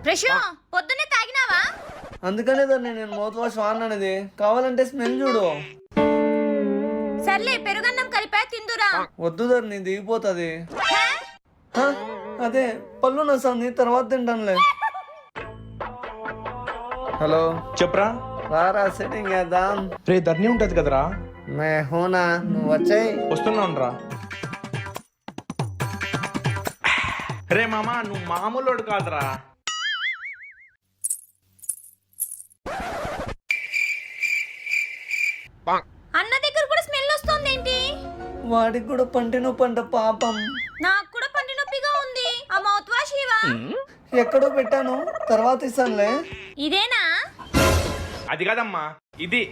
రషు పొద్దున్నే తాగినావా? అందుకనే దాన్ని నేను మౌత్ వాష్ వాడినది. కావాలంటే స్మెల్ చూడు. సర్లే పెరుగన్నం కలిపా తిందురా. వద్దు ధరణి దిగిపోతుంది. హే? అదే పళ్ళు నొస్తుంది, తర్వాత తింటానులే. హలో చెప్పరా. రారా సెట్టింగ్ చేద్దాం. రే ధర్ని ఉంటది కదరా. మే హోనా, నువ్వు వచ్చాయి. వస్తున్నావురా. రే మామా నువ్వు మామూలు కాదురా. అన్న దగ్గర కూడా స్మెల్ వస్తుంది ఏంటి? వాడికి కూడా పంటి నొప్పి అంట పాపం. నాకు కూడా పంటి నొప్పిగా ఉంది. ఆ మౌత్ వాష్ ఇవా? ఎక్కడో పెట్టాను, తర్వాత ఇస్తానులే. ఇదేనా? అది కాదమ్మా ఇది.